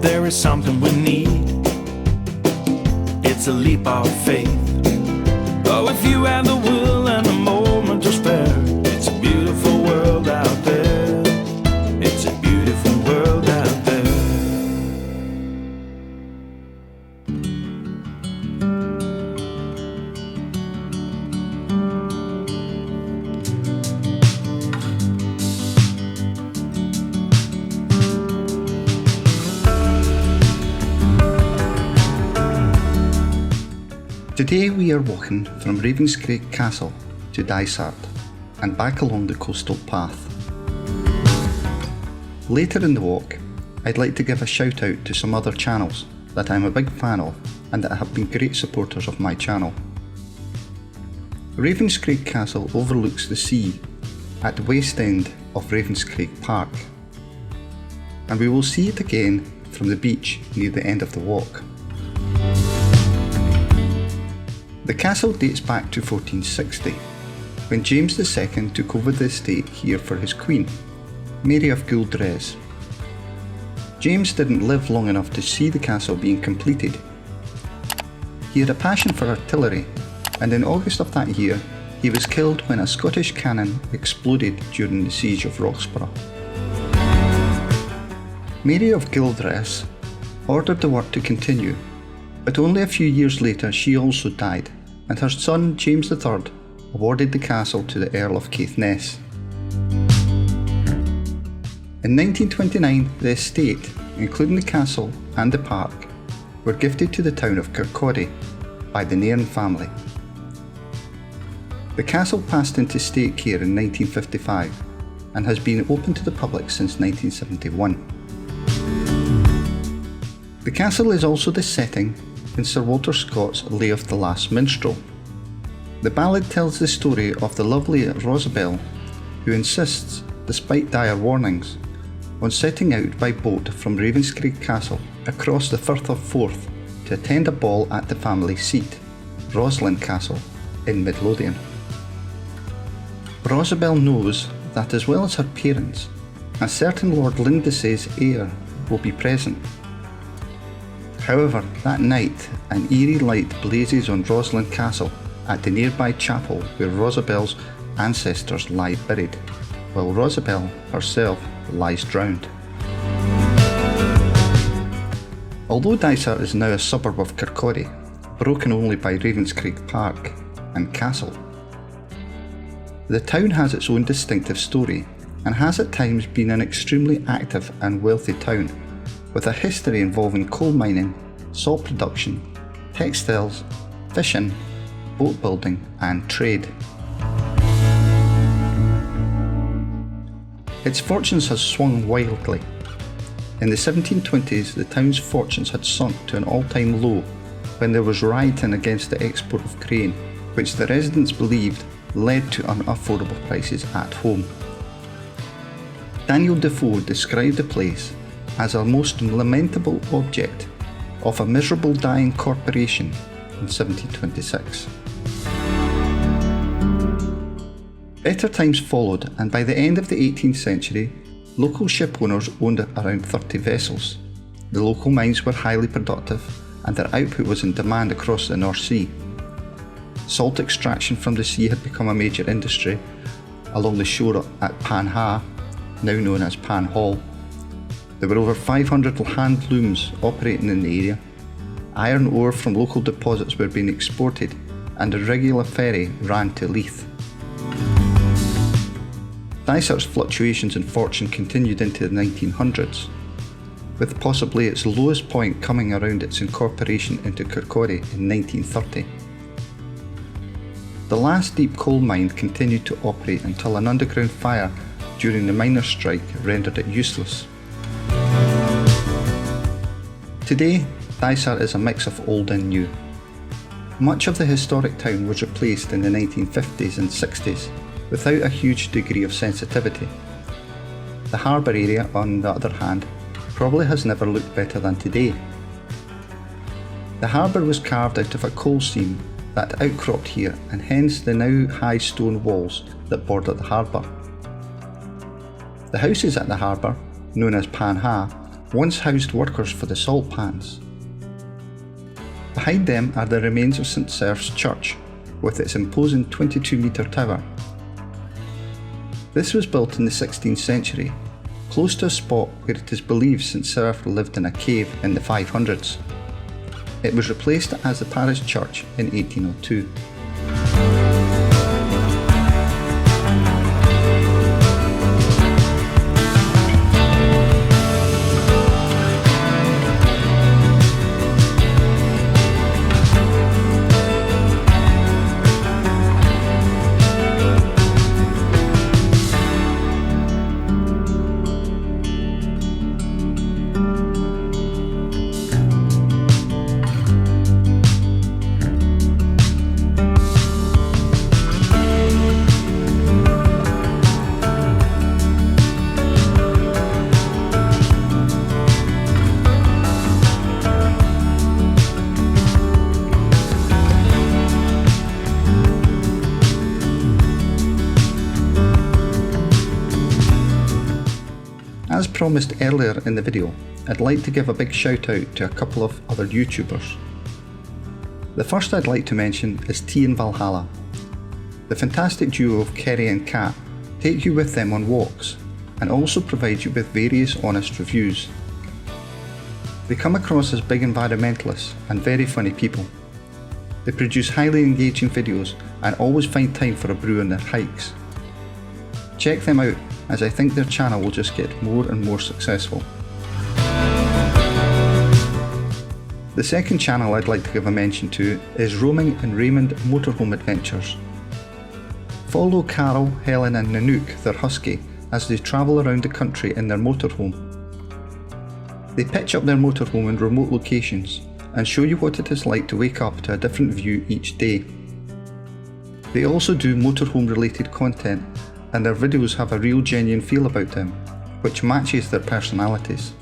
there is something we need. It's a leap of faith. Oh, if you have the will and the moment to spare, it's a beautiful world out there. It's a beautiful world out there. Today we are walking from Ravenscraig Castle to Dysart and back along the coastal path. Later in the walk, I'd like to give a shout out to some other channels that I'm a big fan of and that have been great supporters of my channel. Ravenscraig Castle overlooks the sea at the west end of Ravenscraig Park, and we will see it again from the beach near the end of the walk. The castle dates back to 1460, when James II took over the estate here for his queen, Mary of Gueldres. James didn't live long enough to see the castle being completed. He had a passion for artillery, and in August of that year, he was killed when a Scottish cannon exploded during the siege of Roxburgh. Mary of Gueldres ordered the work to continue, but only a few years later she also died, and her son James III awarded the castle to the Earl of Caithness. In 1929, the estate, including the castle and the park, were gifted to the town of Kirkcaldy by the Nairn family. The castle passed into state care in 1955 and has been open to the public since 1971. The castle is also the setting in Sir Walter Scott's Leoff the Last Minstrel. The ballad tells the story of the lovely Rosabelle, who insists, despite dire warnings, on setting out by boat from Ravenscraig Castle across the Firth of Forth to attend a ball at the family seat, Roslin Castle, in Midlothian. Rosabelle knows that, as well as her parents, a certain Lord Lindesay's heir will be present. However, that night, an eerie light blazes on Roslin Castle at the nearby chapel where Rosabelle's ancestors lie buried, while Rosabelle herself lies drowned. Although Dysart is now a suburb of Kirkcaldy, broken only by Ravenscraig Park and Castle, the town has its own distinctive story and has at times been an extremely active and wealthy town, with a history involving coal mining, salt production, textiles, fishing, boat building and trade. Its fortunes have swung wildly. In the 1720s, the town's fortunes had sunk to an all-time low when there was rioting against the export of grain, which the residents believed led to unaffordable prices at home. Daniel Defoe described the place as a most lamentable object of a miserable dying corporation in 1726. Better times followed, and by the end of the 18th century, local ship owners owned around 30 vessels. The local mines were highly productive and their output was in demand across the North Sea. Salt extraction from the sea had become a major industry along the shore at Panha, now known as Pan Hall. There were over 500 hand looms operating in the area. Iron ore from local deposits were being exported and a regular ferry ran to Leith. Dysart's fluctuations in fortune continued into the 1900s, with possibly its lowest point coming around its incorporation into Kirkcaldy in 1930. The last deep coal mine continued to operate until an underground fire during the miners' strike rendered it useless. Today, Dysart is a mix of old and new. Much of the historic town was replaced in the 1950s and 60s without a huge degree of sensitivity. The harbour area, on the other hand, probably has never looked better than today. The harbour was carved out of a coal seam that outcropped here, and hence the now high stone walls that border the harbour. The houses at the harbour, known as Panha, once housed workers for the salt pans. Behind them are the remains of St Serph's Church, with its imposing 22-metre tower. This was built in the 16th century, close to a spot where it is believed St Serph lived in a cave in the 500s. It was replaced as the parish church in 1802. As promised earlier in the video, I'd like to give a big shout out to a couple of other YouTubers. The first I'd like to mention is Tea in Valhalla. The fantastic duo of Kerry and Kat take you with them on walks and also provide you with various honest reviews. They come across as big environmentalists and very funny people. They produce highly engaging videos and always find time for a brew on their hikes. Check them out, as I think their channel will just get more and more successful. The second channel I'd like to give a mention to is Roaming and Raymond Motorhome Adventures. Follow Carol, Helen and Nanook, their husky, as they travel around the country in their motorhome. They pitch up their motorhome in remote locations and show you what it is like to wake up to a different view each day. They also do motorhome related content, and their videos have a real genuine feel about them, which matches their personalities.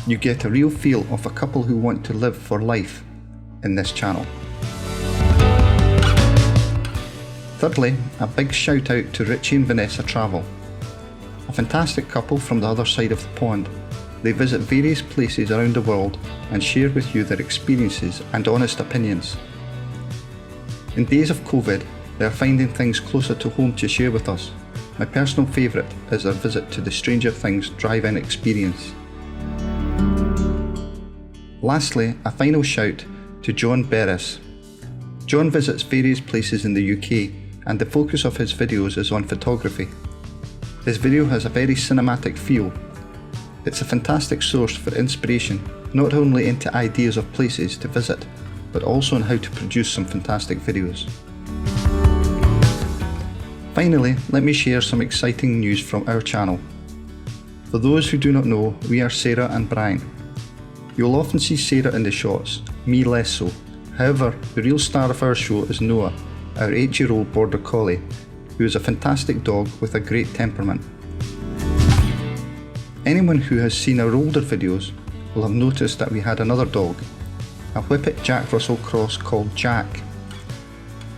You get a real feel of a couple who want to live for life in this channel. Thirdly, a big shout out to Richie and Vanessa Travel. A fantastic couple from the other side of the pond. They visit various places around the world and share with you their experiences and honest opinions. In days of COVID, they are finding things closer to home to share with us. My personal favourite is their visit to the Stranger Things drive-in experience. Lastly, a final shout to John Beres. John visits various places in the UK, and the focus of his videos is on photography. His video has a very cinematic feel. It's a fantastic source for inspiration, not only into ideas of places to visit, but also on how to produce some fantastic videos. Finally, let me share some exciting news from our channel. For those who do not know, we are Sarah and Brian. You'll often see Sarah in the shots, me less so. However, the real star of our show is Noah, our 8-year-old border collie, who is a fantastic dog with a great temperament. Anyone who has seen our older videos will have noticed that we had another dog, a Whippet Jack Russell Cross called Jack.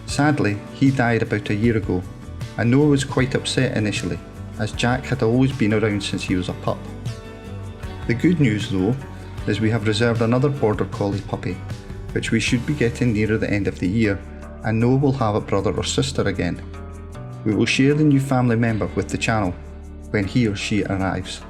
Sadly, he died about a year ago, and Noah was quite upset initially, as Jack had always been around since he was a pup. The good news though, is we have reserved another border collie puppy, which we should be getting nearer the end of the year, and Noah will have a brother or sister again. We will share the new family member with the channel when he or she arrives.